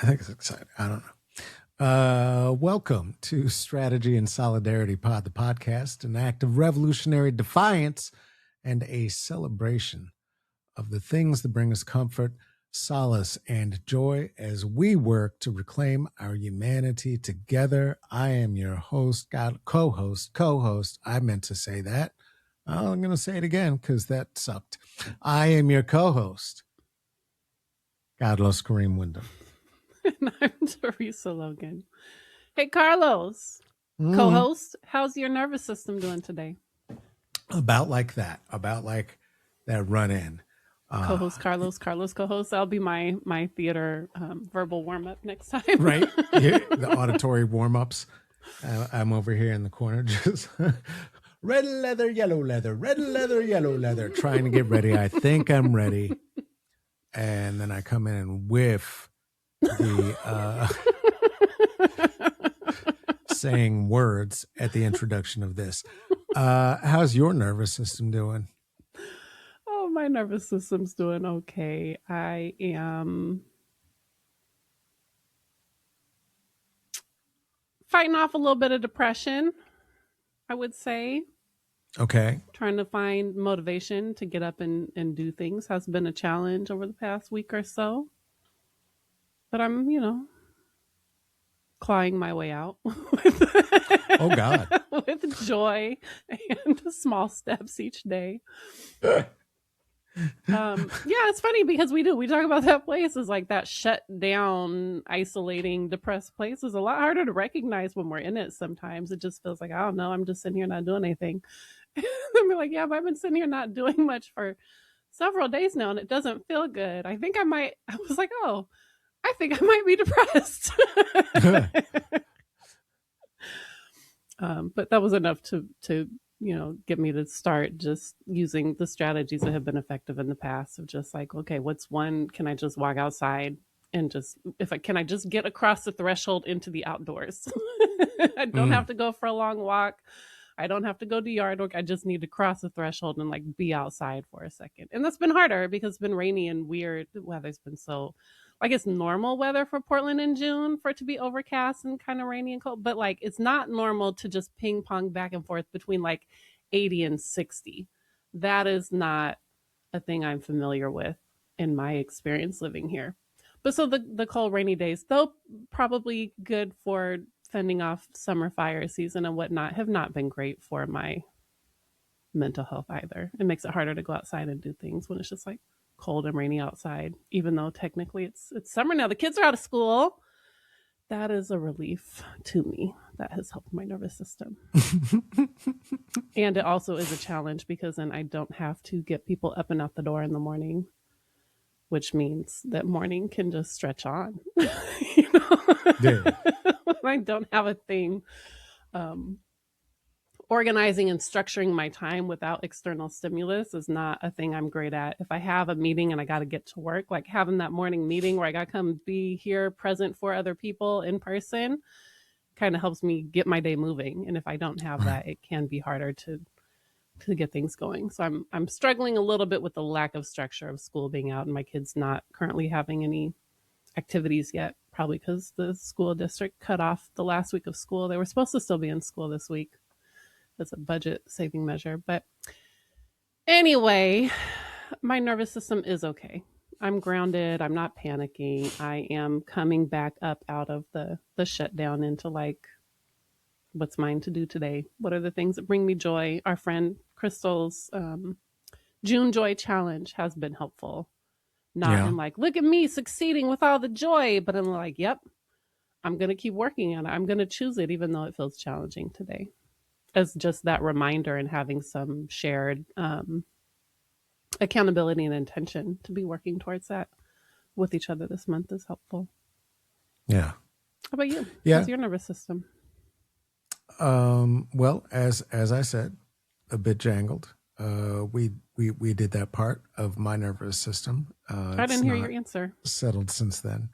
think it's exciting. I don't know. Welcome to Strategy and Solidarity Pod, the podcast, an act of revolutionary defiance and a celebration of the things that bring us comfort, solace, and joy as we work to reclaim our humanity together. I am your host, co-host. I meant to say that. I'm going to say it again because that sucked. I am your co-host, Carlos Kareem Wyndham. And I'm Theresa Logan. Hey, Carlos, co-host, how's your nervous system doing today? About like that run-in. Co-host Carlos, co-host. That'll be my theater verbal warm-up next time. Right? Yeah, the auditory warm-ups. I'm over here in the corner just red leather, yellow leather, trying to get ready. I think I'm ready. And then I come in and whiff the saying words at the introduction of this. How's your nervous system doing? Oh, my nervous system's doing okay. I am fighting off a little bit of depression, I would say. Okay. Trying to find motivation to get up and do things has been a challenge over the past week or so. But I'm, clawing my way out Oh, God. with joy and small steps each day. It's funny because we talk about that place as like that shut down, isolating, depressed place is a lot harder to recognize when we're in it. Sometimes it just feels like, I don't know, I'm just sitting here not doing anything. And we're like, yeah, but I've been sitting here not doing much for several days now and it doesn't feel good. I think I was like, oh, I think I might be depressed. But that was enough to get me to start just using the strategies that have been effective in the past of just like, okay, what's one, can I just walk outside and can I just get across the threshold into the outdoors? I don't have to go for a long walk. I don't have to go to yard work. I just need to cross the threshold and like be outside for a second. And that's been harder because it's been rainy and weird. The weather's been so, like, it's normal weather for Portland in June for it to be overcast and kind of rainy and cold. But like, it's not normal to just ping pong back and forth between like 80 and 60. That is not a thing I'm familiar with in my experience living here. But so the cold rainy days, though probably good for fending off summer fire season and whatnot, have not been great for my mental health either. It makes it harder to go outside and do things when it's just like cold and rainy outside, even though technically it's summer now. The kids are out of school. That is a relief to me. That has helped my nervous system. And it also is a challenge because then I don't have to get people up and out the door in the morning, which means that morning can just stretch on. Yeah. I don't have a thing. Organizing and structuring my time without external stimulus is not a thing I'm great at. If I have a meeting and I got to get to work, like having that morning meeting where I got to come be here present for other people in person kind of helps me get my day moving. And if I don't have that, it can be harder to get things going. So I'm struggling a little bit with the lack of structure of school being out and my kids not currently having any activities yet, probably because the school district cut off the last week of school. They were supposed to still be in school this week. That's a budget saving measure. But anyway, my nervous system is okay. I'm grounded. I'm not panicking. I am coming back up out of the shutdown into like, what's mine to do today? What are the things that bring me joy? Our friend Crystal's June Joy Challenge has been helpful. Not in like, look at me succeeding with all the joy, but I'm like, yep, I'm going to keep working on it. I'm going to choose it, even though it feels challenging today. As just that reminder and having some shared accountability and intention to be working towards that with each other this month is helpful. Yeah. How about you? Yeah. How's your nervous system? Well, as I said, a bit jangled. We did that part of my nervous system. I didn't hear your answer. Settled since then.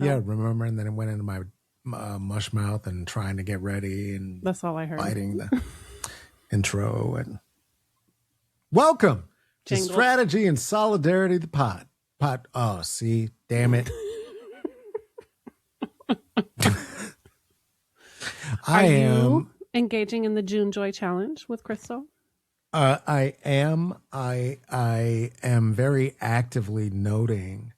Yeah, remember? And then it went into my mush mouth and trying to get ready and that's all I heard. Fighting the intro and welcome to Strategy and Solidarity, the pod. Oh, see, damn it. Are I you am. engaging in the June Joy Challenge with Crystal? I am. I am very actively noting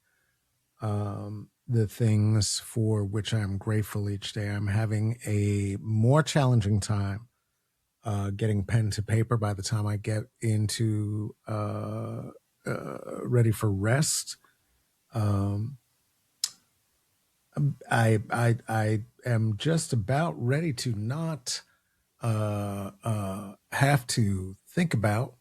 the things for which I'm grateful each day. I'm having a more challenging time getting pen to paper by the time I get into ready for rest. Um, I am just about ready to not have to think about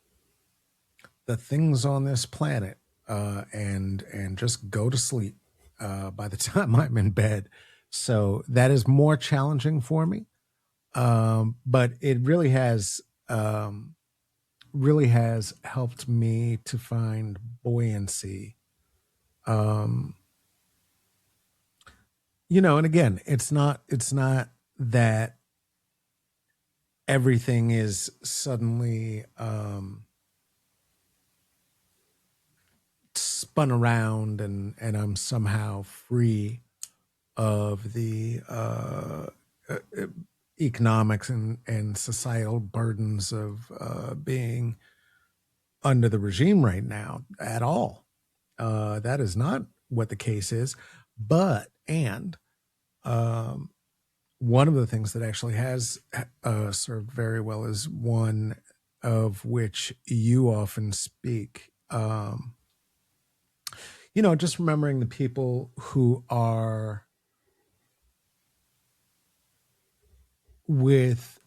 the things on this planet and just go to sleep by the time I'm in bed. So that is more challenging for me, but it really has helped me to find buoyancy. Um, and again, it's not that everything is suddenly spun around and I'm somehow free of the economics and societal burdens of being under the regime right now at all. That is not what the case is. And um, one of the things that actually has served very well is one of which you often speak. Just remembering the people who are with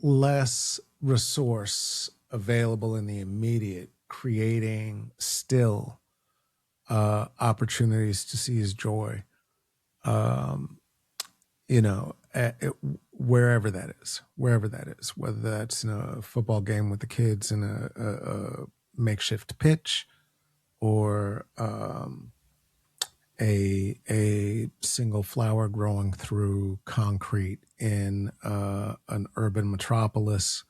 less resource available in the immediate, creating still opportunities to seize joy, um, wherever that is, whether that's in a football game with the kids in a makeshift pitch or a single flower growing through concrete in an urban metropolis,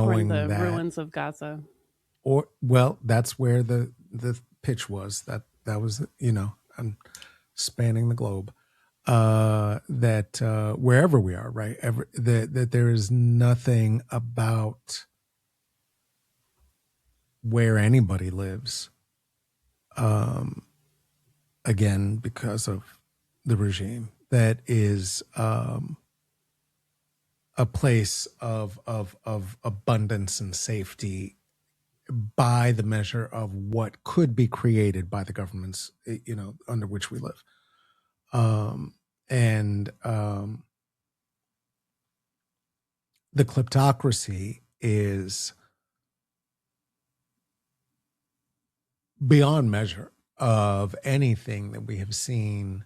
Or in knowing the that, ruins of Gaza? or well, that's where the pitch was. That was I'm spanning the globe. That wherever we are, right, that there is nothing about where anybody lives. Um, Again, because of the regime, that is a place of abundance and safety by the measure of what could be created by the governments, under which we live. And the kleptocracy is beyond measure of anything that we have seen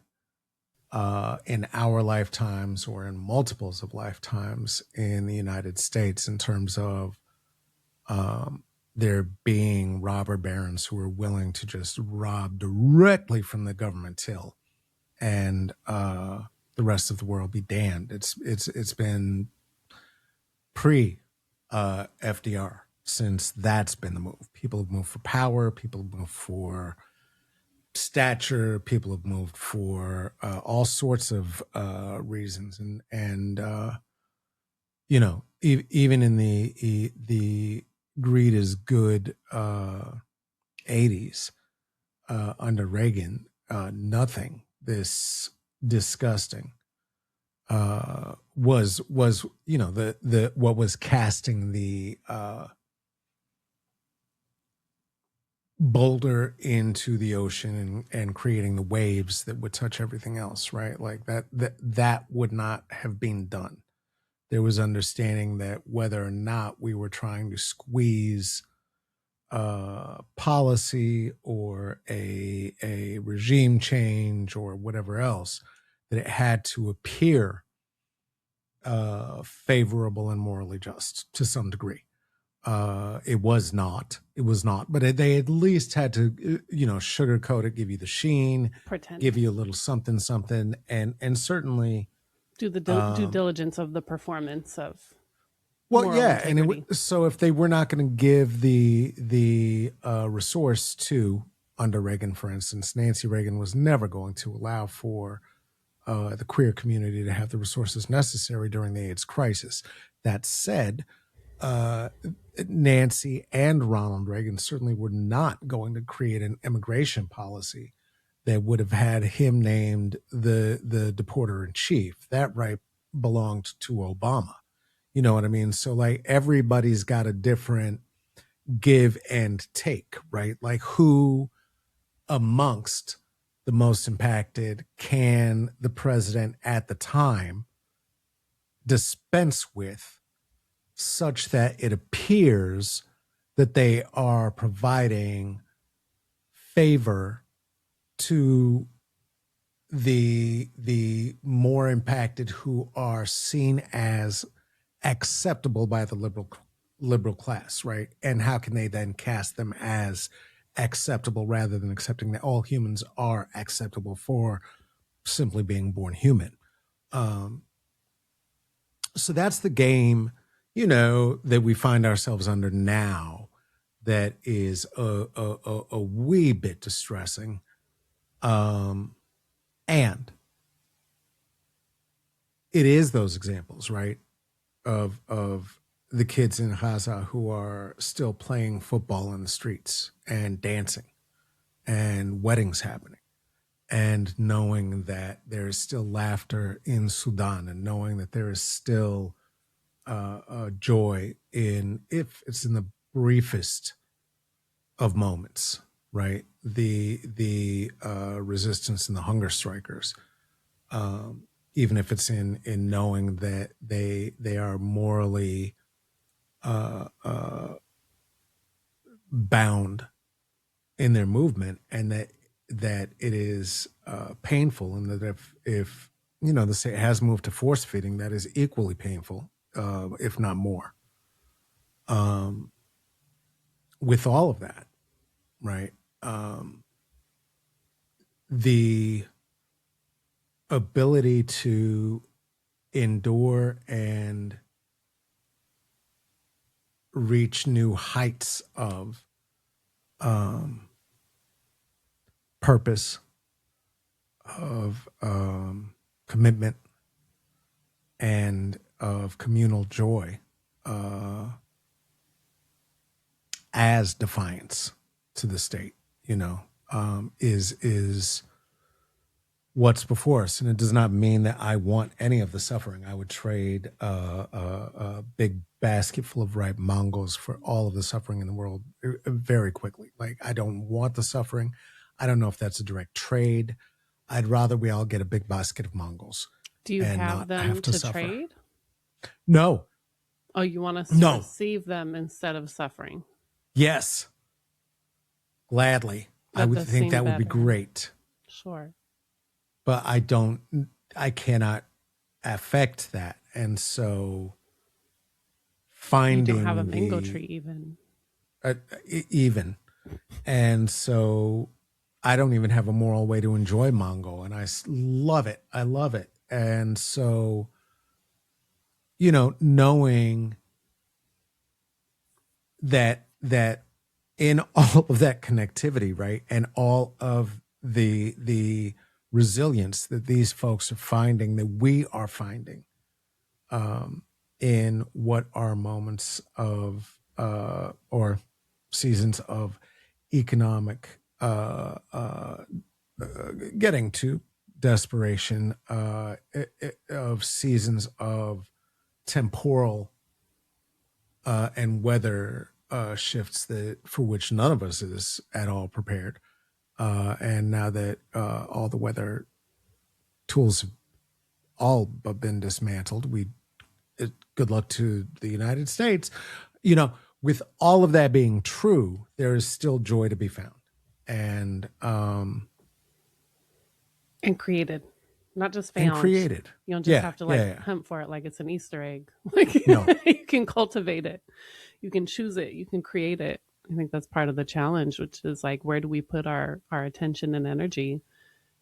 in our lifetimes or in multiples of lifetimes in the United States, in terms of there being robber barons who are willing to just rob directly from the government till, and the rest of the world be damned. It's been pre FDR since that's been the move. People have moved for power. People have moved for stature. People have moved for all sorts of reasons, and even in the greed is good 80s under Reagan, nothing this disgusting was the what was casting the Boulder into the ocean and creating the waves that would touch everything else, right? Like that would not have been done. There was understanding that whether or not we were trying to squeeze policy or a regime change or whatever else, that it had to appear favorable and morally just to some degree. It was not, but they at least had to, sugarcoat it, give you the sheen, Pretend. give you a little something, and certainly Do the due diligence of the performance of well, moral yeah. integrity. So if they were not going to give the resource to under Reagan, for instance. Nancy Reagan was never going to allow for the queer community to have the resources necessary during the AIDS crisis. That said, Nancy and Ronald Reagan certainly were not going to create an immigration policy that would have had him named the deporter in chief. That right belonged to Obama. You know what I mean? So like everybody's got a different give and take, right? Like who amongst the most impacted can the president at the time dispense with such that it appears that they are providing favor to the more impacted who are seen as acceptable by the liberal class, right? And how can they then cast them as acceptable rather than accepting that all humans are acceptable for simply being born human? So that's the game, that we find ourselves under now. That is a wee bit distressing. And it is those examples, right, of the kids in Gaza who are still playing football in the streets and dancing and weddings happening, and knowing that there is still laughter in Sudan, and knowing that there is still joy if it's in the briefest of moments, right? The resistance and the hunger strikers, even if it's in knowing that they are morally bound in their movement, and that it is painful, and that if the state has moved to force feeding, that is equally painful, if not more. With all of that, right? The ability to endure and reach new heights of purpose, of commitment, and of communal joy as defiance to the state, is what's before us. And it does not mean that I want any of the suffering. I would trade a big basket full of ripe mangoes for all of the suffering in the world very quickly. Like, I don't want the suffering. I don't know if that's a direct trade. I'd rather we all get a big basket of mangoes. Do you have them to trade? No. Oh, you want us to receive them instead of suffering? Yes. Gladly. I would think that would be great. Sure. But I cannot affect that. And so finding you don't have a mango tree even. And so I don't even have a moral way to enjoy mango, and I love it. I love it. And so, knowing that in all of that connectivity, right, and all of the resilience that these folks are finding, that we are finding, in what are moments of or seasons of economic getting to desperation, of seasons of temporal and weather shifts for which none of us is at all prepared. And now that all the weather tools have all but been dismantled, good luck to the United States. With all of that being true, there is still joy to be found, and created, not just found. And created. You don't just have to hunt for it like it's an Easter egg. No. You can cultivate it. You can choose it. You can create it. I think that's part of the challenge, which is like, where do we put our attention and energy?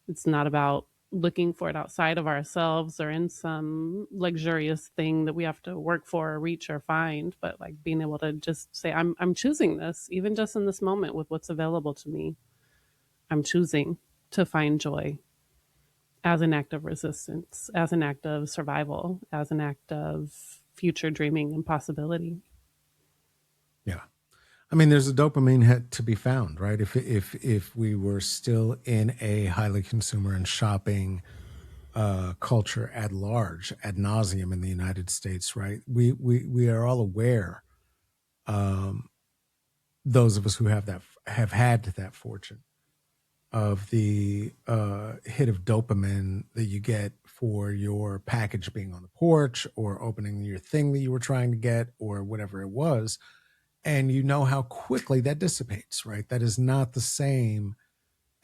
It's not about looking for it outside of ourselves or in some luxurious thing that we have to work for or reach or find, but like being able to just say, I'm choosing this, even just in this moment with what's available to me. I'm choosing to find joy as an act of resistance, as an act of survival, as an act of future dreaming and possibility. Yeah. I mean, there's a dopamine hit to be found, right? If we were still in a highly consumer and shopping culture at large, ad nauseum in the United States, right? We are all aware, um, those of us who have had that fortune of the hit of dopamine that you get for your package being on the porch or opening your thing that you were trying to get or whatever it was. And you know how quickly that dissipates, right? That is not the same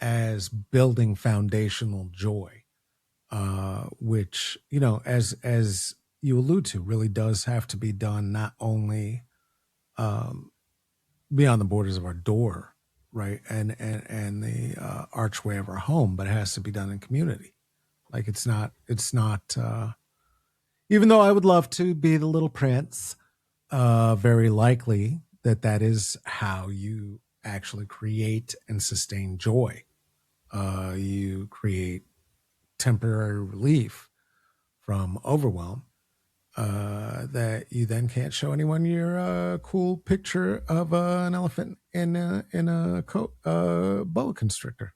as building foundational joy, which, as you allude to, really does have to be done not only um, beyond the borders of our door, right, and the archway of our home, but it has to be done in community. Like it's not. Even though I would love to be the little prince, very likely that is how you actually create and sustain joy. You create temporary relief from overwhelm that you then can't show anyone your cool picture of an elephant in a coat, boa constrictor,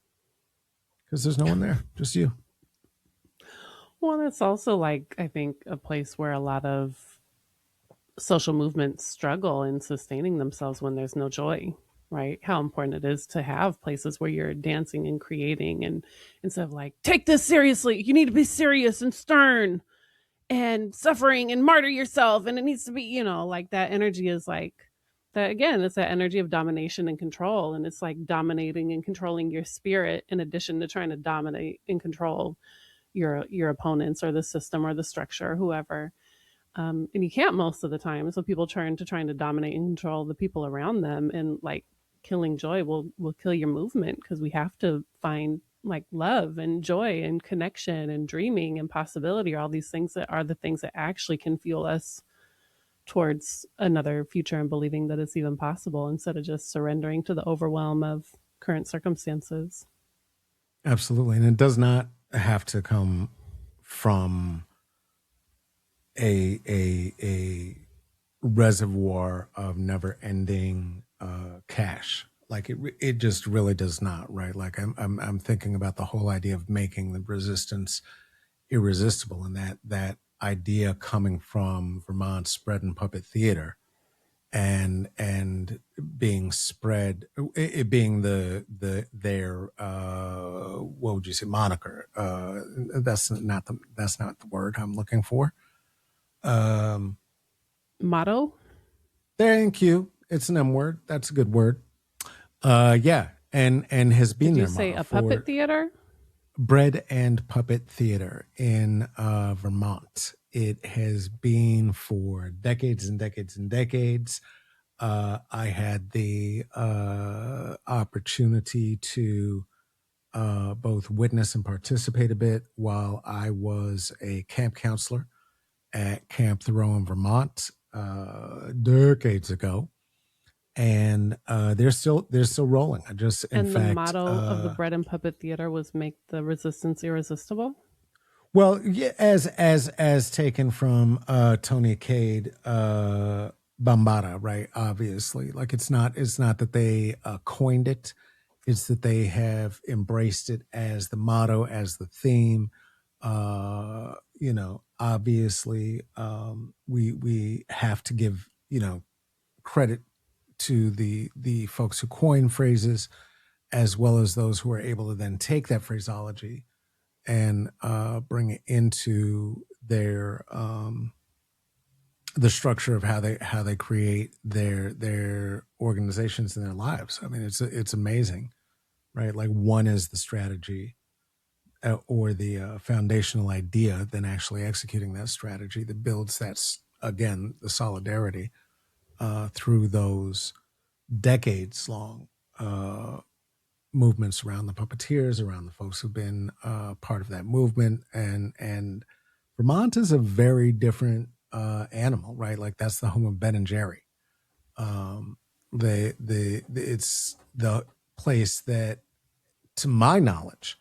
because there's no one there, just you. Well, that's also like, I think, a place where a lot of social movements struggle in sustaining themselves when there's no joy, right? How important it is to have places where you're dancing and creating, and instead of like, take this seriously, you need to be serious and stern and suffering and martyr yourself. And it needs to be, like that energy is like, that again, it's that energy of domination and control. And it's like dominating and controlling your spirit in addition to trying to dominate and control your opponents or the system or the structure or whoever. And you can't most of the time. So people turn to trying to dominate and control the people around them, and like killing joy will kill your movement, because we have to find like love and joy and connection and dreaming and possibility, or all these things that are the things that actually can fuel us towards another future and believing that it's even possible, instead of just surrendering to the overwhelm of current circumstances. Absolutely, and it does not have to come from a reservoir of never ending cash. Like it just really does not, right? Like I'm thinking about the whole idea of making the resistance irresistible, and that idea coming from Vermont's spread and puppet theater, and being spread, it being their what would you say, moniker, that's not the word I'm looking for. um Motto? Thank you. It's an M word. That's a good word. Yeah, and has Did been you their say motto a puppet for theater? bread and puppet theater in Vermont. It has been for decades and decades and decades. I had the opportunity to both witness and participate a bit while I was a camp counselor at Camp Thoreau in Vermont decades ago, and they're still rolling. I just, in And the fact, motto of the bread and puppet theater was make the resistance irresistible. well, yeah, as taken from Tony Cade, Bambata, right? Obviously, like it's not that they coined it; it's that they have embraced it as the motto, as the theme. Obviously, we have to give credit to the folks who coin phrases, as well as those who are able to then take that phraseology and bring it into their the structure of how they create their organizations and their lives. I mean, it's amazing, right? Like one is the strategy or the foundational idea, then actually executing that strategy that builds again the solidarity through those decades long movements around the puppeteers, around the folks who've been part of that movement, and Vermont is a very different animal, right? Like that's the home of Ben and Jerry. It's the place that to my knowledge,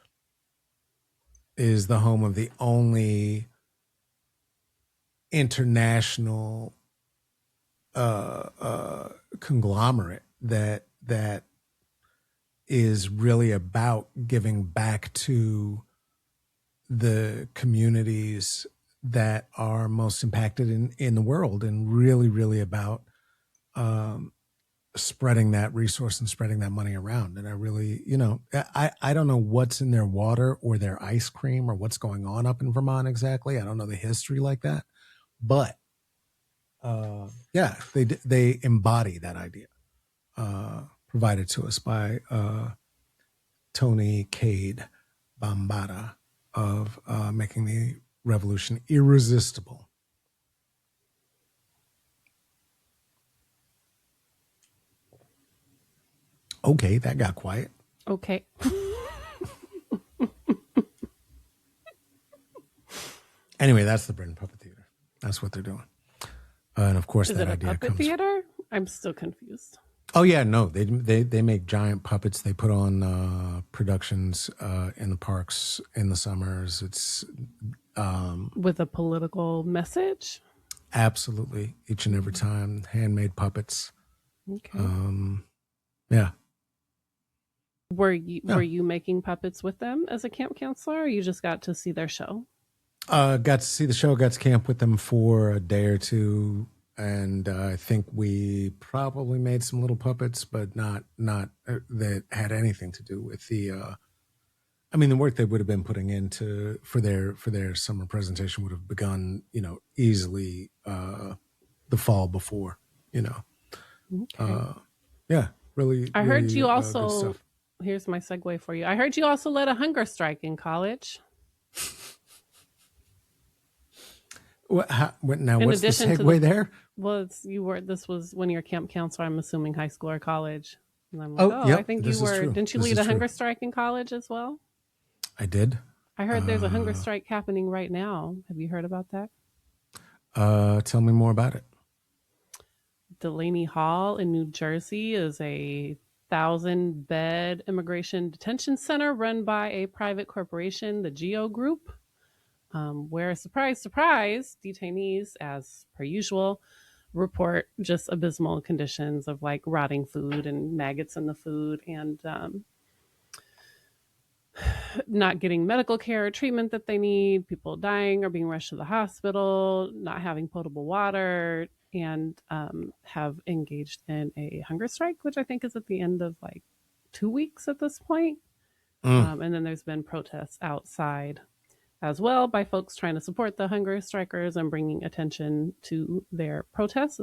is the home of the only international conglomerate that is really about giving back to the communities that are most impacted in the world, and really, really about spreading that resource and spreading that money around. And I really, I don't know what's in their water or their ice cream or what's going on up in Vermont exactly. I don't know the history like that, but yeah, they embody that idea, provided to us by Tony Cade Bambata of making the revolution irresistible. Okay, that got quiet. Okay. Anyway, that's the Britain Puppet Theater. That's what they're doing. And of course, Is that it a idea puppet comes. theater? I'm still confused. Oh yeah, no, they make giant puppets. They put on productions in the parks in the summers. It's With a political message? absolutely each and every time handmade puppets. Okay. Yeah. Were you making puppets with them as a camp counselor, or you just got to see their show? Got to see the show, got to camp with them for a day or two, and I think we probably made some little puppets, but not that had anything to do with the the work they would have been putting into for their summer presentation would have begun, easily the fall before, Okay. yeah, really. I heard you good also. stuff. Here's my segue for you. I heard you also led a hunger strike in college. What, now, In what's the addition to segue there? Well, this was when you're a camp counselor, I'm assuming high school or college. And I'm like, yep, I think this you is were. true. Didn't you This lead is a true. hunger strike in college as well? I did. I heard there's a hunger strike happening right now. Have you heard about that? Tell me more about it. Delany Hall in New Jersey is a 1,000-bed immigration detention center run by a private corporation, the Geo Group, where, surprise, surprise, detainees, as per usual, report just abysmal conditions of like rotting food and maggots in the food, and not getting medical care or treatment that they need, people dying or being rushed to the hospital, not having potable water, and have engaged in a hunger strike, which I think is at the end of like 2 weeks at this point. And then there's been protests outside as well by folks trying to support the hunger strikers and bringing attention to their protests.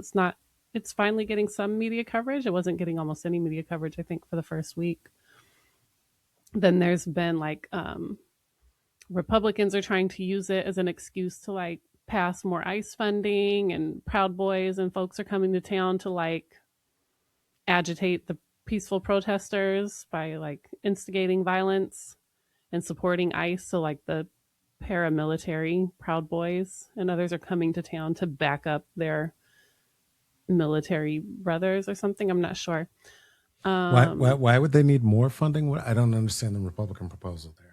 It's finally getting some media coverage. It wasn't getting almost any media coverage, I think, for the first week. Then there's been like Republicans are trying to use it as an excuse to like pass more ICE funding, and Proud Boys and folks are coming to town to like agitate the peaceful protesters by like instigating violence and supporting ICE. So like the paramilitary Proud Boys and others are coming to town to back up their military brothers or something. I'm not sure. Why would they need more funding? I don't understand the Republican proposal there.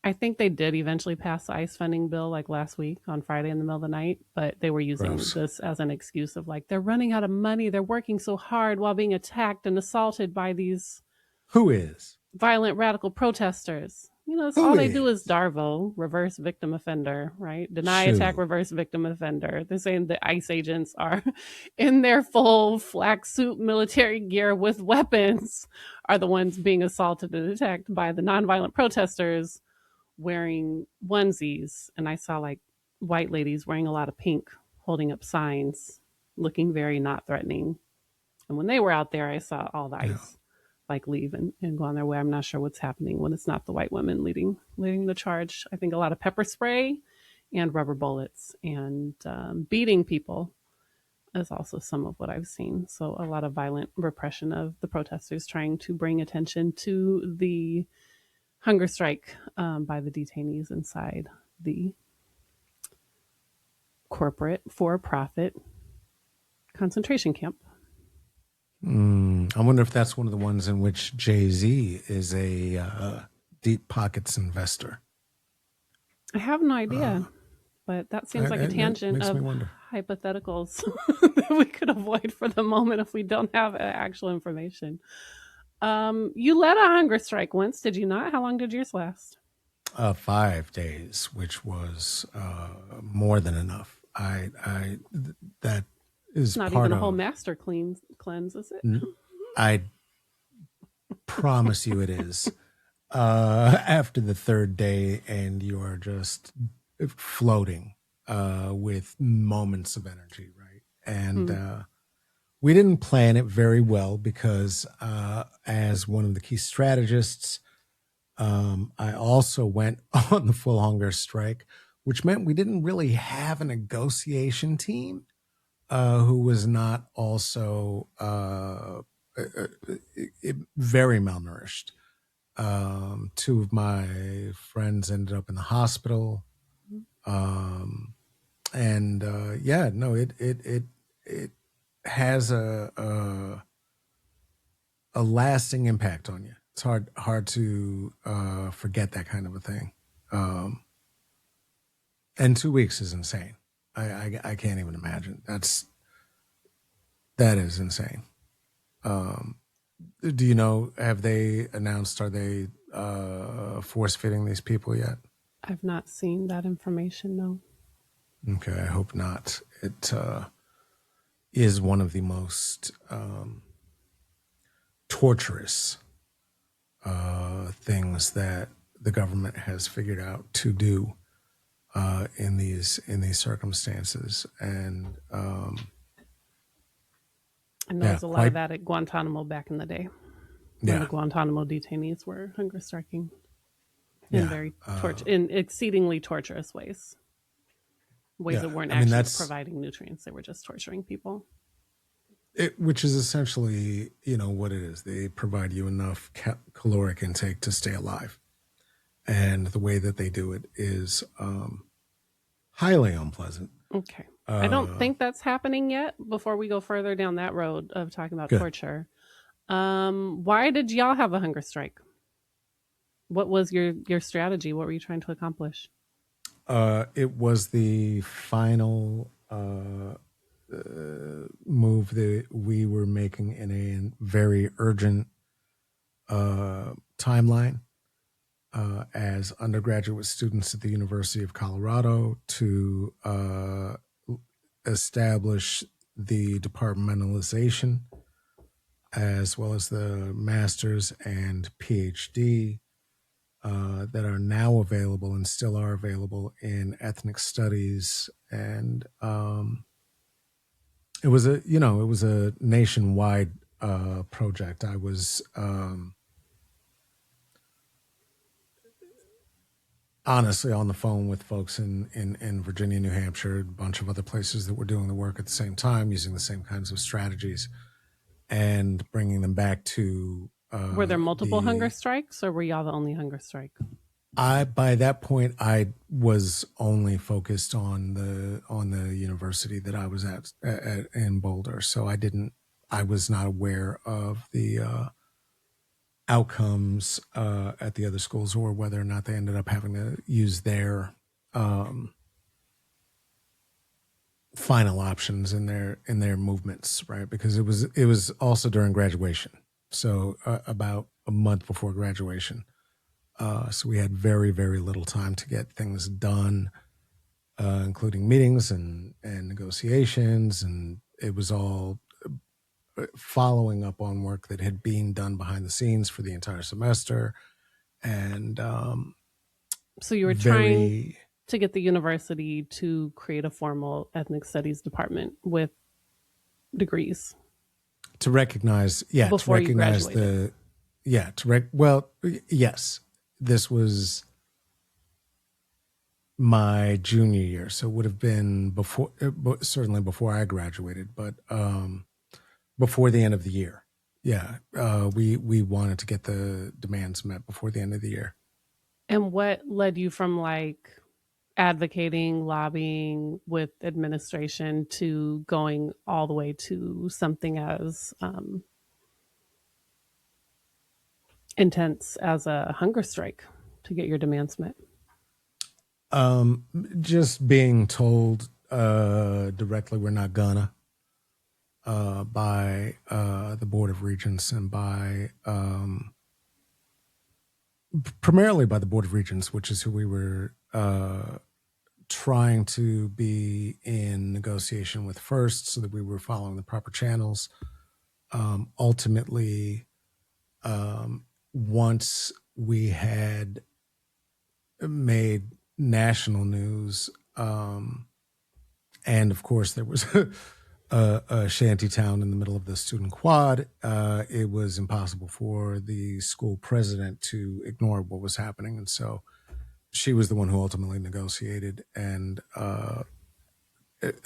I think they did eventually pass the ICE funding bill like last week on Friday in the middle of the night, but they were using this as an excuse of like, they're running out of money. They're working so hard while being attacked and assaulted by these violent radical protesters. That's all they do is DARVO, reverse victim offender, right? Deny, attack, reverse victim offender. They're saying the ICE agents are in their full flak suit military gear with weapons, are the ones being assaulted and attacked by the nonviolent protesters wearing onesies. And I saw like white ladies wearing a lot of pink, holding up signs, looking very not threatening. And when they were out there, I saw all the ICE like leave and go on their way. I'm not sure what's happening when it's not the white women leading the charge. I think a lot of pepper spray and rubber bullets and beating people is also some of what I've seen. So a lot of violent repression of the protesters trying to bring attention to the hunger strike by the detainees inside the corporate for-profit concentration camp. I wonder if that's one of the ones in which Jay-Z is a deep pockets investor? I have no idea, but that seems like a It tangent makes me of wonder. hypotheticals that we could avoid for the moment if we don't have actual information. You led a hunger strike once, did you not? How long did yours last? 5 days, which was more than enough. That It's is not part even a whole of. master cleanse, is it? I promise you, it is. After the third day, and you are just floating with moments of energy, right? And we didn't plan it very well because, as one of the key strategists, I also went on the full hunger strike, which meant we didn't really have a negotiation team who was not also very malnourished. Two of my friends ended up in the hospital. And yeah, no, it has a lasting impact on you. It's hard to forget that kind of a thing. And 2 weeks is insane. I can't even imagine. That is insane. Do you know? Have they announced? Are they force fitting these people yet? I've not seen that information, no. Okay, I hope not. It is one of the most torturous things that the government has figured out to do in these circumstances, and I know there's a lot of that at Guantanamo back in the day when the Guantanamo detainees were hunger striking in very in exceedingly torturous ways that weren't actually providing nutrients. They were just torturing people. Which is essentially, what it is. They provide you enough caloric intake to stay alive. And the way that they do it is highly unpleasant. Okay. I don't think that's happening yet before we go further down that road of talking about torture. Why did y'all have a hunger strike? What was your strategy? What were you trying to accomplish? It was the final move that we were making in a very urgent timeline as undergraduate students at the University of Colorado to establish the departmentalization as well as the master's and PhD that are now available and still are available in ethnic studies. And it was a nationwide project. I was honestly on the phone with folks in Virginia, New Hampshire, a bunch of other places that were doing the work at the same time, using the same kinds of strategies and bringing them back to. Were there multiple hunger strikes, or were y'all the only hunger strike? By that point, I was only focused on the university that I was at in Boulder, so I was not aware of the outcomes at the other schools, or whether or not they ended up having to use their final options in their movements, right? Because it was also during graduation, so about a month before graduation. So we had very, very little time to get things done, including meetings and negotiations, and it was all following up on work that had been done behind the scenes for the entire semester. And so you were trying to get the university to create a formal ethnic studies department with degrees to recognize, before you graduated. Yes, this was my junior year, so it would have been certainly before I graduated, but before the end of the year. Yeah, we wanted to get the demands met before the end of the year. And what led you from advocating, lobbying with administration to going all the way to something as intense as a hunger strike? to get your demands met? Just being told directly we're not gonna by the Board of Regents and by primarily by the Board of Regents, which is who we were trying to be in negotiation with first, so that we were following the proper channels. Ultimately, once we had made national news, and of course there was a shanty town in the middle of the student quad, it was impossible for the school president to ignore what was happening. And so she was the one who ultimately negotiated and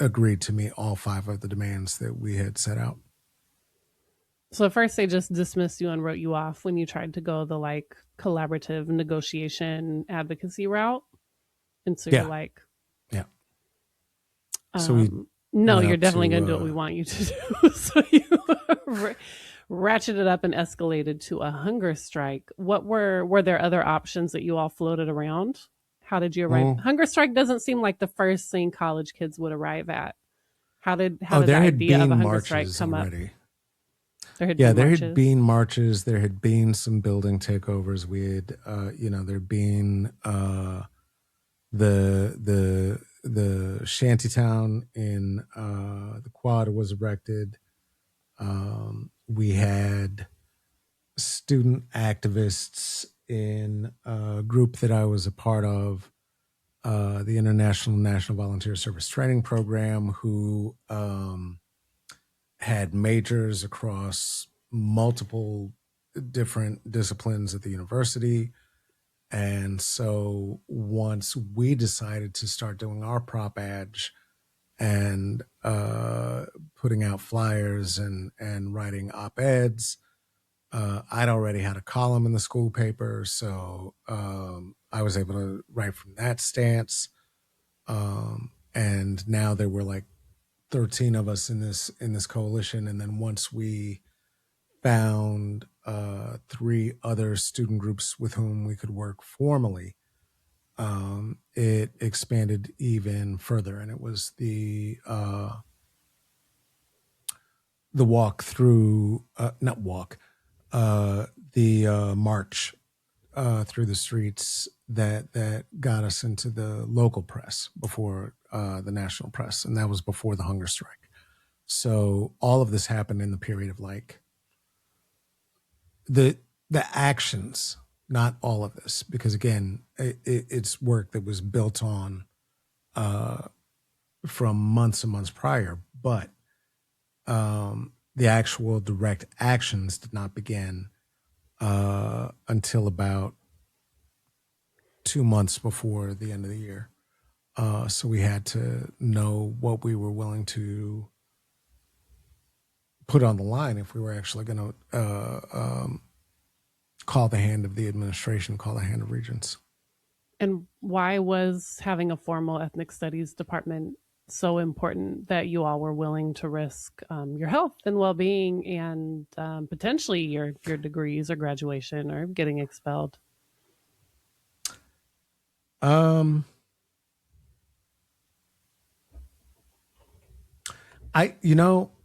agreed to meet all 5 of the demands that we had set out. So at first they just dismissed you and wrote you off when you tried to go the like collaborative negotiation advocacy route. And so you're like, yeah. So we no, you're definitely going to do what we want you to do. So you ratcheted up and escalated to a hunger strike. What were there other options that you all floated around? How did you arrive? Hunger strike doesn't seem like the first thing college kids would arrive at. How did the idea of a hunger strike come already. up? There had been marches. There had been some building takeovers. We had, there'd been the shantytown in the quad was erected. We had student activists in a group that I was a part of, the International National Volunteer Service Training Program, who had majors across multiple different disciplines at the university. And so once we decided to start doing our prop edge and putting out flyers and writing op-eds, I'd already had a column in the school paper, so I was able to write from that stance. And now there were like 13 of us in this coalition, and then once we found 3 other student groups with whom we could work formally, it expanded even further, and it was the walk through, not walk, the march through the streets that got us into the local press before the national press, and that was before the hunger strike. So all of this happened in the period of like the actions, not all of this, because again, it's work that was built on from months and months prior, but the actual direct actions did not begin until about 2 months before the end of the year. So we had to know what we were willing to put on the line if we were actually going to call the hand of the administration, call the hand of Regents. And why was having a formal ethnic studies department so important that you all were willing to risk your health and well-being and potentially your degrees or graduation or getting expelled?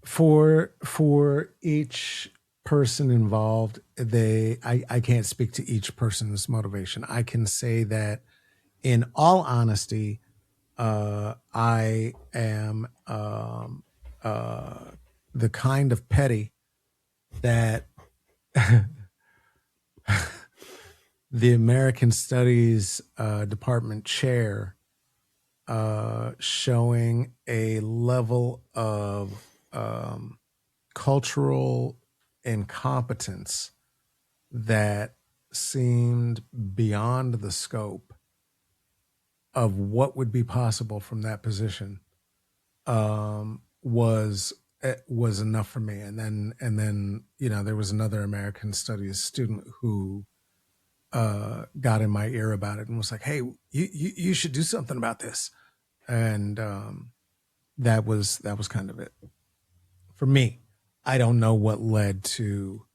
For each person involved, I can't speak to each person's motivation. I can say that in all honesty, I am the kind of petty that the American Studies department chair showing a level of cultural incompetence that seemed beyond the scope of what would be possible from that position was enough for me. And then there was another American Studies student who got in my ear about it and was like, "Hey, you should do something about this." And that was kind of it for me. I don't know what led to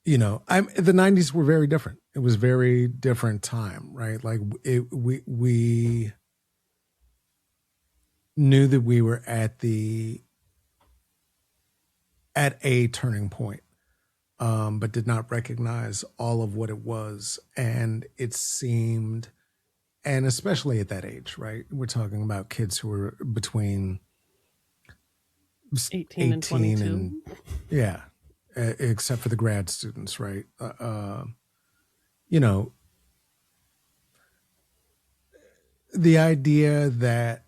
the 90s were very different. It was very different time, right? Like we knew that we were at a turning point, but did not recognize all of what it was. And it seemed, and especially at that age, right? We're talking about kids who were between 18 and 22. Yeah, except for the grad students, right? You know, the idea that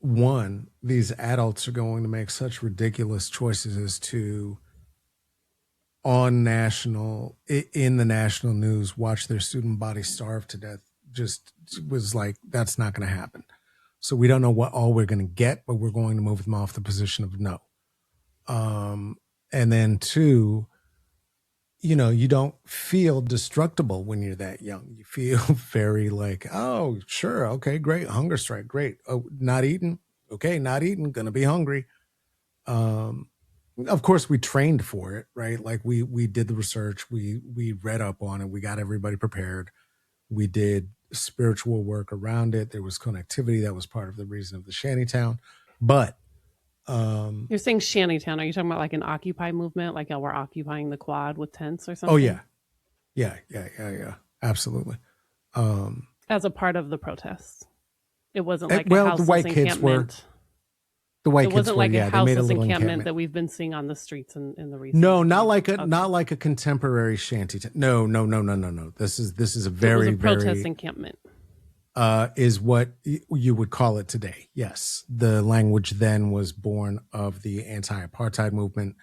one, these adults are going to make such ridiculous choices as to in the national news, watch their student body starve to death, just was like, that's not going to happen. So we don't know what all we're going to get, but we're going to move them off the position of no. And then two, you don't feel destructible when you're that young. You feel very like, oh, sure. Okay, great. Hunger strike. Great. Oh, not eating. Okay. Not eating. Gonna be hungry. Of course we trained for it, right? Like we did the research. We read up on it. We got everybody prepared. We did spiritual work around it. There was connectivity. That was part of the reason of the shantytown. But you're saying shantytown. Are you talking about like an Occupy movement? Like we're occupying the quad with tents or something? Oh yeah. Yeah. Absolutely. As a part of the protests. It wasn't like well, a houseless the white kids were. The white it kids wasn't were, like yeah, a they made a houseless little encampment that we've been seeing on the streets in the recent. No, not like a contemporary shanty. No. This is a very, it was a protest very encampment. Is what you would call it today. Yes, the language then was born of the anti-apartheid movement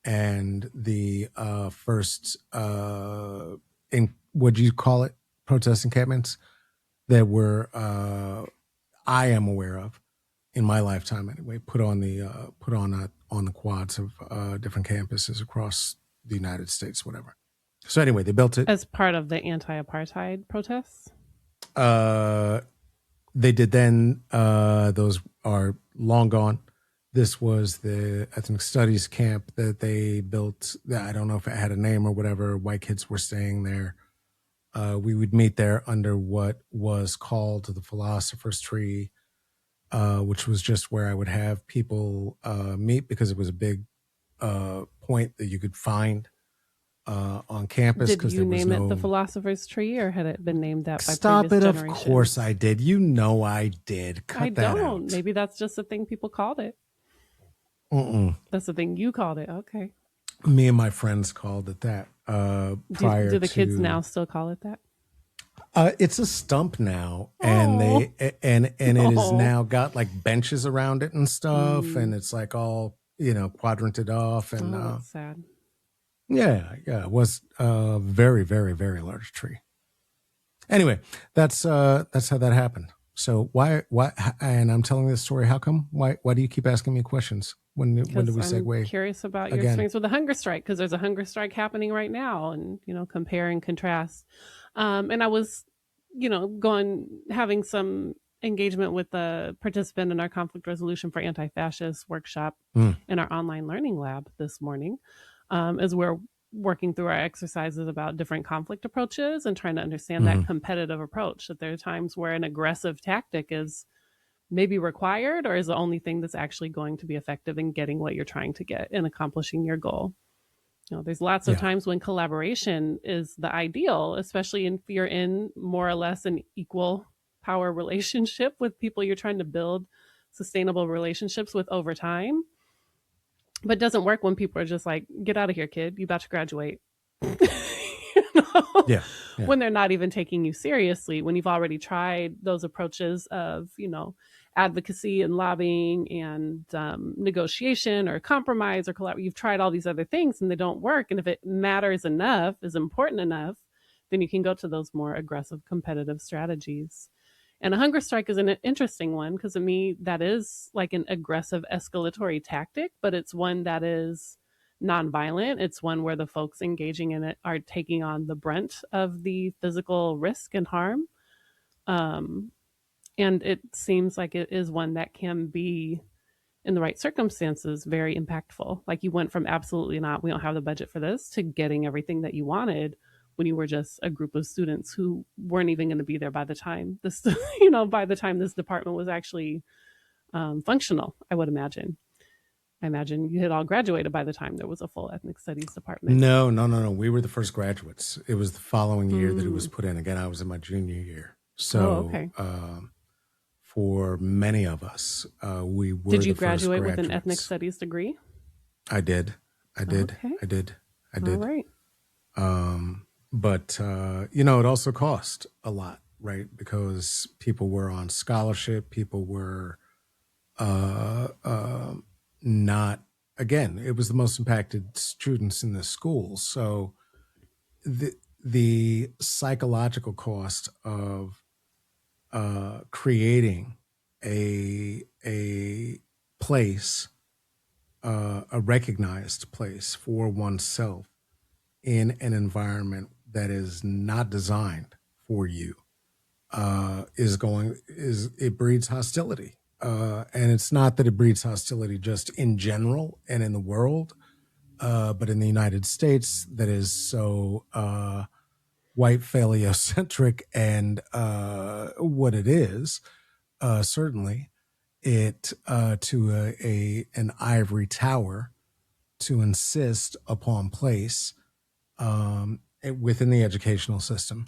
and the first what do you call it? Protest encampments that were I am aware of in my lifetime anyway, put on the quads of different campuses across the United States, whatever. So anyway, they built it as part of the anti-apartheid protests. They did then. Those are long gone. This was the ethnic studies camp that they built. I don't know if it had a name or whatever. White kids were staying there. We would meet there under what was called the Philosopher's Tree, which was just where I would have people meet because it was a big point that you could find on campus. Did you name it the Philosopher's Tree, or had it been named that by Stop previous it! generations? Of course I did. You know I did. Cut that out. Maybe that's just the thing people called it. That's the thing you called it. Okay. Me and my friends called it that. Do the kids now still call it that? It's a stump now, and it is now got like benches around it and stuff, and it's like all quadranted off, and that's sad. Yeah, it was a very, very, very large tree. Anyway, that's how that happened. So why? And I'm telling this story. How come? Why do you keep asking me questions? When do we segue? I'm curious about your experience with the hunger strike, because there's a hunger strike happening right now, and compare and contrast. And I was, having some engagement with the participant in our conflict resolution for anti-fascist workshop in our online learning lab this morning, as we're working through our exercises about different conflict approaches and trying to understand that competitive approach, that there are times where an aggressive tactic is maybe required or is the only thing that's actually going to be effective in getting what you're trying to get and accomplishing your goal. There's lots of times when collaboration is the ideal, especially if you're in more or less an equal power relationship with people you're trying to build sustainable relationships with over time. But it doesn't work when people are just like, get out of here, kid. You about to graduate. Yeah. When they're not even taking you seriously, when you've already tried those approaches of, advocacy and lobbying and negotiation or compromise or collaboration. You've tried all these other things and they don't work. And if it matters enough, is important enough, then you can go to those more aggressive competitive strategies. And a hunger strike is an interesting one because to me, that is like an aggressive escalatory tactic, but it's one that is nonviolent. It's one where the folks engaging in it are taking on the brunt of the physical risk and harm. And it seems like it is one that can be in the right circumstances, very impactful. Like you went from absolutely not, we don't have the budget for this, to getting everything that you wanted when you were just a group of students who weren't even going to be there by the time this, by the time this department was actually functional, I would imagine. I imagine you had all graduated by the time there was a full ethnic studies department. No. We were the first graduates. It was the following year that it was Mm. put in. Again, I was in my junior year. Oh, So okay. for many of us, we were Did you the first graduate with an ethnic graduates. studies degree? I did. I did. Okay. I did. I All did. right. But it also cost a lot, right? Because people were on scholarship. People were not, again, it was the most impacted students in the school. So the psychological cost of creating a place, a recognized place for oneself in an environment that is not designed for you, it breeds hostility. And it's not that it breeds hostility just in general and in the world, but in the United States, that is so white phallocentric, and what it is, certainly it to an ivory tower to insist upon place within the educational system,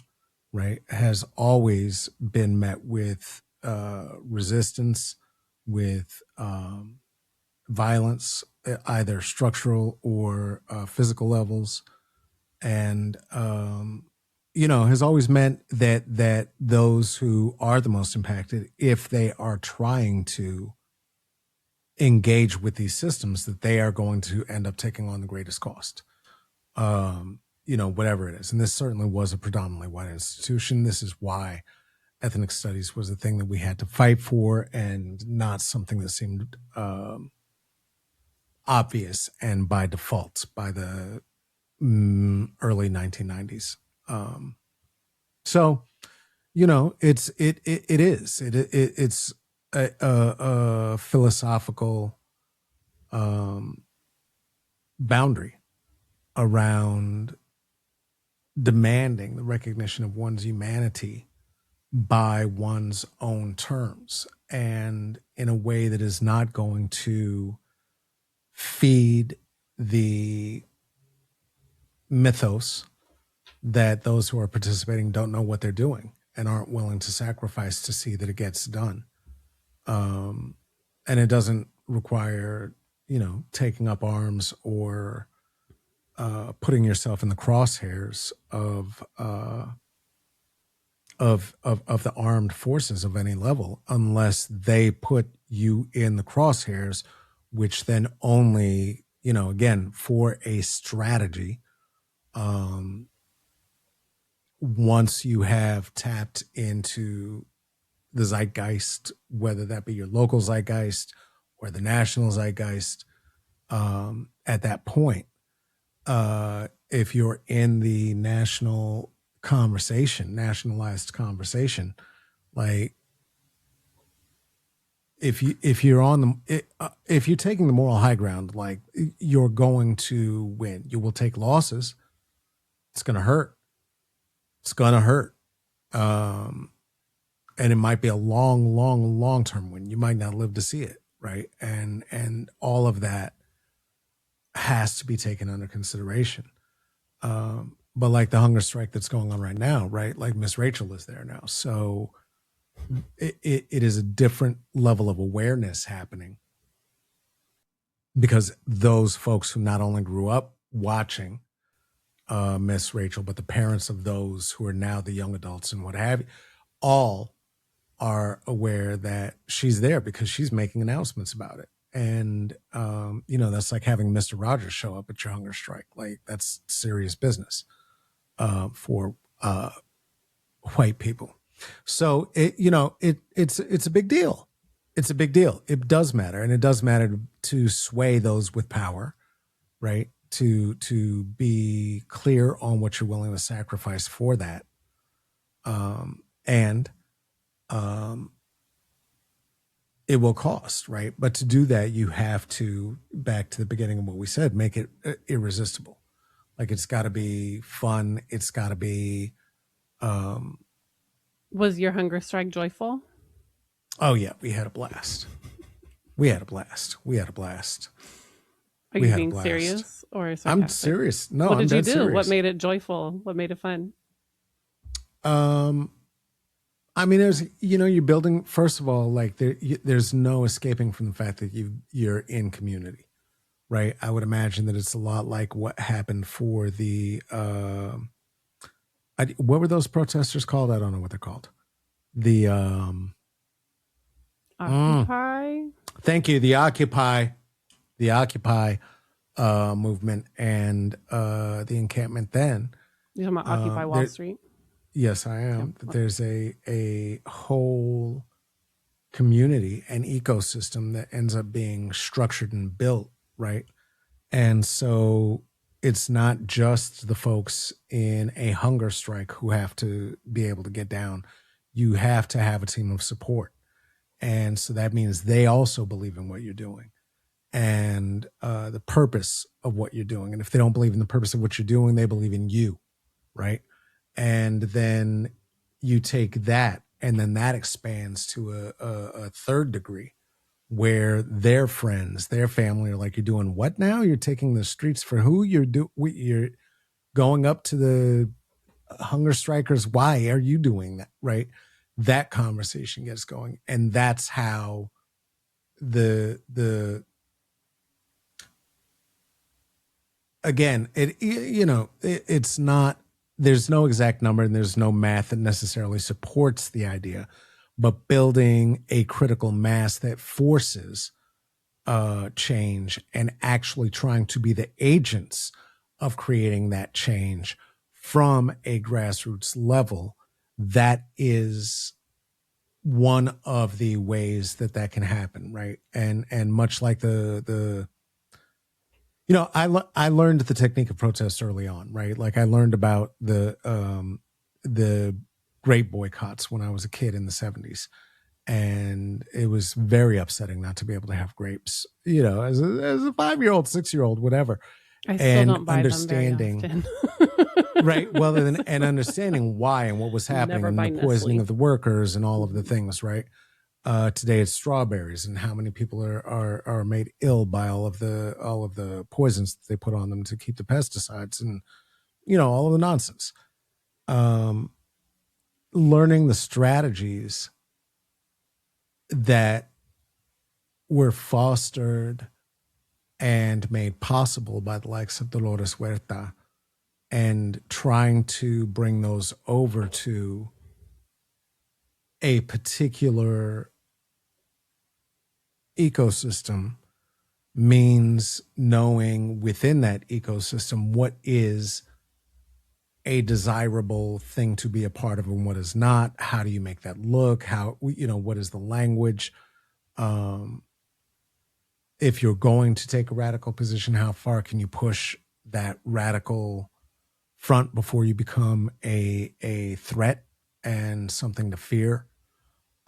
right, has always been met with resistance, with violence, either structural or physical levels, and has always meant that those who are the most impacted, if they are trying to engage with these systems, that they are going to end up taking on the greatest cost. Whatever it is. And this certainly was a predominantly white institution. This is why ethnic studies was a thing that we had to fight for, and not something that seemed obvious and by default by the early 1990s. It's a philosophical boundary around demanding the recognition of one's humanity by one's own terms, and in a way that is not going to feed the mythos that those who are participating don't know what they're doing and aren't willing to sacrifice to see that it gets done. And it doesn't require, taking up arms or putting yourself in the crosshairs of the armed forces of any level, unless they put you in the crosshairs, which then only, again, for a strategy, once you have tapped into the zeitgeist, whether that be your local zeitgeist or the national zeitgeist, at that point, if you're in the nationalized conversation, like if you're taking the moral high ground, like, you're going to win. You will take losses. It's going to hurt. And it might be a long term win. You might not live to see it, right? And all of that has to be taken under consideration. But like the hunger strike that's going on right now, right? Like Miss Rachel is there now. So it is a different level of awareness happening, because those folks who not only grew up watching Miss Rachel, but the parents of those who are now the young adults and what have you, all are aware that she's there because she's making announcements about it. And, that's like having Mr. Rogers show up at your hunger strike. Like, that's serious business for white people. So it's a big deal. It's a big deal. It does matter. And it does matter to sway those with power, right? To be clear on what you're willing to sacrifice for that. And it will cost, right? But to do that, you have to, back to the beginning of what we said, make it irresistible. Like it's got to be fun. It's got to be, um, Was your hunger strike joyful? oh yeah, we had a blast. We had a blast. We had a blast. Are We you had a being blast. serious or I'm sarcastic? serious. No, What I'm did you dead do? serious. What made it joyful? What made it fun? Um, I mean, there's, you're building, first of all, like there's no escaping from the fact that you're in community, right? I would imagine that it's a lot like what happened for the, what were those protesters called? I don't know what they're called. The, Occupy? thank you. The Occupy, movement and, the encampment then. You're talking about Occupy Wall Street? Yes, I am. Yep. There's a whole community and ecosystem that ends up being structured and built, right? And so it's not just the folks in a hunger strike who have to be able to get down. You have to have a team of support. And so that means they also believe in what you're doing and the purpose of what you're doing. And if they don't believe in the purpose of what you're doing, they believe in you, right? And then you take that, and then that expands to a third degree where their friends, their family are like, you're doing what now? You're taking the streets for who? You're going up to the hunger strikers. Why are you doing that? Right? That conversation gets going. And that's how the again, it's not, there's no exact number and there's no math that necessarily supports the idea, but building a critical mass that forces change and actually trying to be the agents of creating that change from a grassroots level, that is one of the ways that can happen, right? And much like I learned the technique of protest early on, right? Like I learned about the grape boycotts when I was a kid in the 70s. And it was very upsetting not to be able to have grapes, as a 5-year-old, 6-year-old, whatever. I still don't buy them very often. Right. Well, and understanding why and what was happening and the poisoning of the workers and all of the things, right? Today it's strawberries and how many people are made ill by all of the poisons that they put on them to keep the pesticides and all of the nonsense. Learning the strategies that were fostered and made possible by the likes of Dolores Huerta and trying to bring those over to a particular ecosystem means knowing within that ecosystem what is a desirable thing to be a part of and what is not. How do you make that look? What is the language? If you're going to take a radical position, how far can you push that radical front before you become a threat and something to fear?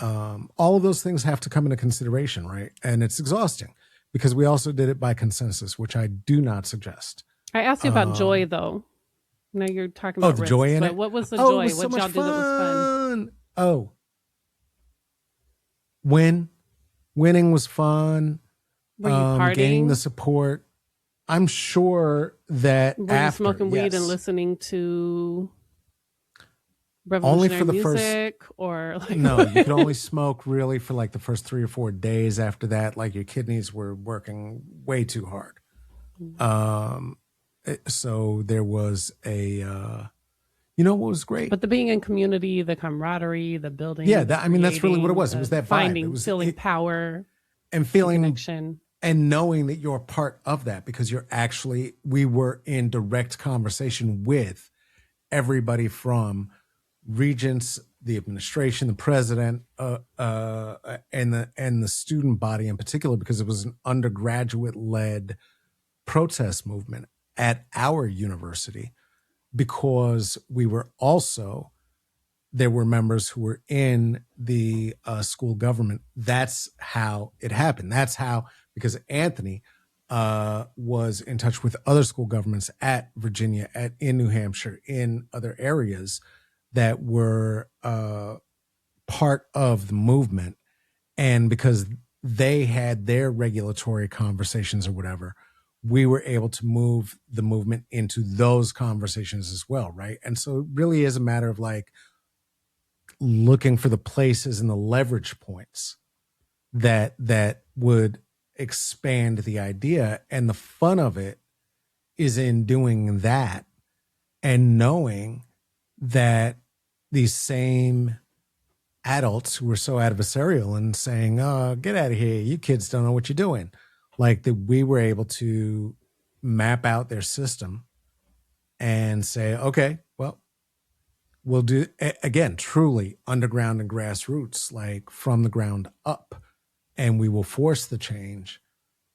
All of those things have to come into consideration, right? And it's exhausting because we also did it by consensus, which I do not suggest. I asked you about joy, though. Now you're talking about the risks, joy in it. What was the joy? What y'all do that was fun? Winning was fun. Were you partying? Gaining the support. I'm sure that were you smoking weed and listening to revolutionary only for the music or like no, you could only smoke really for like the first 3 or 4 days. After that, like your kidneys were working way too hard. So there was what was great? But the being in community, the camaraderie, the building. Yeah, that's really what it was. It was that vibe. Feeling power and feeling connection. And knowing that you're part of that because we were in direct conversation with everybody from regents, the administration, the president, and the student body in particular, because it was an undergraduate-led protest movement at our university, because we were also there were members who were in the school government. That's how it happened. That's how, because Anthony was in touch with other school governments at Virginia, in New Hampshire, in other areas that were part of the movement. And because they had their regulatory conversations or whatever, we were able to move the movement into those conversations as well, right? And so it really is a matter of like looking for the places and the leverage points that would expand the idea. And the fun of it is in doing that and knowing that these same adults who were so adversarial and saying, "Oh, get out of here, you kids don't know what you're doing," like that we were able to map out their system and say, okay, well, we'll do, again, truly underground and grassroots, like from the ground up, and we will force the change.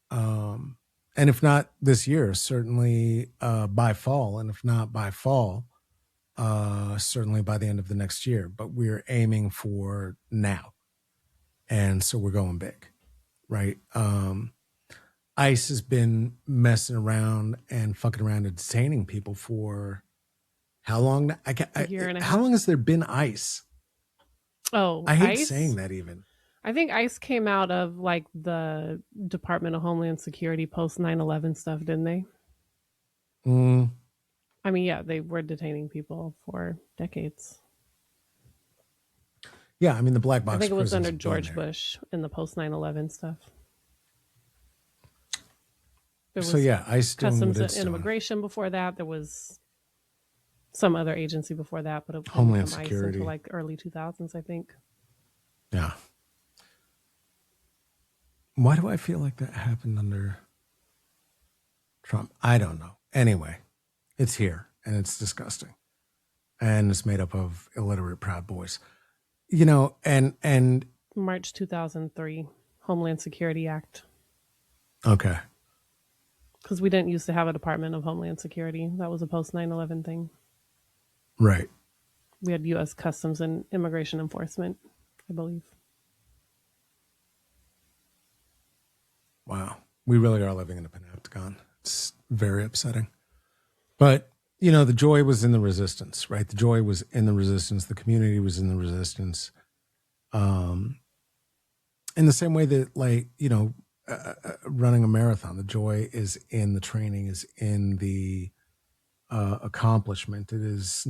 And if not this year, certainly by fall, and if not by fall, certainly by the end of the next year. But we're aiming for now, and so we're going big, right? ICE has been messing around and fucking around and detaining people for how long? A year and a half. How long has there been ICE? Oh, I hate ICE? saying that even. I think ICE came out of like the Department of Homeland Security post 9/11 stuff, didn't they? I mean, yeah, they were detaining people for decades. Yeah, I mean the black box. I think it was under prisons George Bush in the post 9/11 stuff. There was So yeah, ICE doing Customs what and it's doing. Immigration before that. There was some other agency before that, but it was Homeland from ICE Security. until like early 2000s, I think. Yeah. Why do I feel like that happened under Trump? I don't know. Anyway, it's here and it's disgusting. And it's made up of illiterate Proud Boys. You know, and March 2003, Homeland Security Act. Okay. Because we didn't used to have a Department of Homeland Security. That was a post 9/11 thing. Right. We had U.S. Customs and Immigration Enforcement, I believe. Wow. We really are living in a panopticon. It's very upsetting. But, you know, the joy was in the resistance, right? The joy was in the resistance. The community was in the resistance. In the same way that, like, you know, running a marathon, the joy is in the training, is in the accomplishment. It is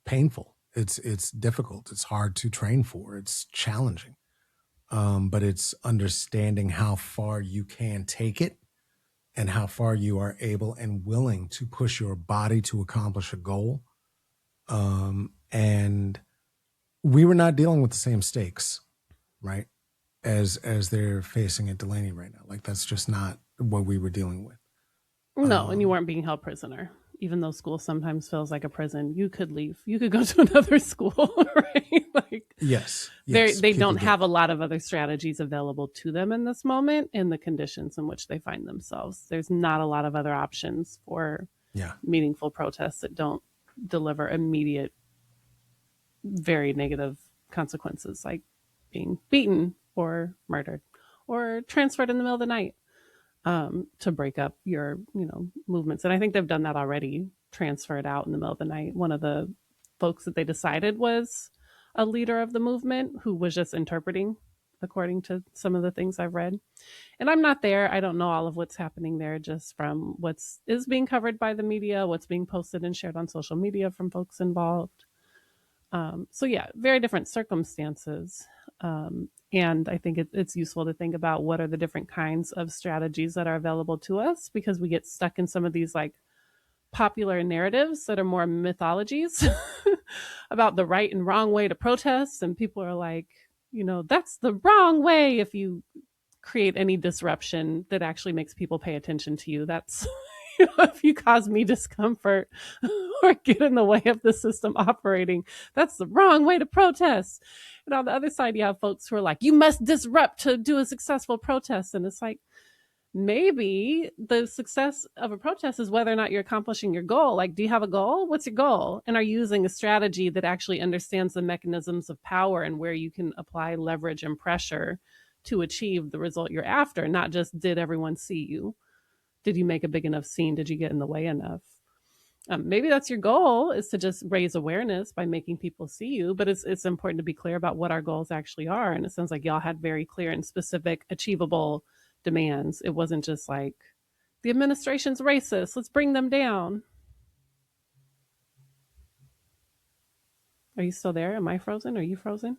painful. It's difficult. It's hard to train for. It's challenging. But it's understanding how far you can take it and how far you are able and willing to push your body to accomplish a goal. And we were not dealing with the same stakes, right? As they're facing at Delany right now. Like, that's just not what we were dealing with. No, and you weren't being held prisoner. Even though school sometimes feels like a prison, you could leave. You could go to another school, right? Like, yes, they don't have a lot of other strategies available to them in this moment in the conditions in which they find themselves. There's not a lot of other options for meaningful protests that don't deliver immediate, very negative consequences, like being beaten or murdered or transferred in the middle of the night. To break up your, movements. And I think they've done that already, transferred out in the middle of the night. One of the folks that they decided was a leader of the movement who was just interpreting according to some of the things I've read. And I'm not there. I don't know all of what's happening there, just from is being covered by the media, what's being posted and shared on social media from folks involved. So yeah, very different circumstances. And I think it's useful to think about what are the different kinds of strategies that are available to us, because we get stuck in some of these like popular narratives that are more mythologies about the right and wrong way to protest. And people are like, that's the wrong way. If you create any disruption that actually makes people pay attention to you, that's, if you cause me discomfort or get in the way of the system operating, that's the wrong way to protest. And on the other side, you have folks who are like, you must disrupt to do a successful protest. And it's like, maybe the success of a protest is whether or not you're accomplishing your goal. Like, do you have a goal? What's your goal? And are you using a strategy that actually understands the mechanisms of power and where you can apply leverage and pressure to achieve the result you're after? Not just, did everyone see you? Did you make a big enough scene? Did you get in the way enough? Maybe that's your goal, is to just raise awareness by making people see you, but it's important to be clear about what our goals actually are. And it sounds like y'all had very clear and specific achievable demands. It wasn't just like, the administration's racist, let's bring them down. Are you still there? Am I frozen? Are you frozen?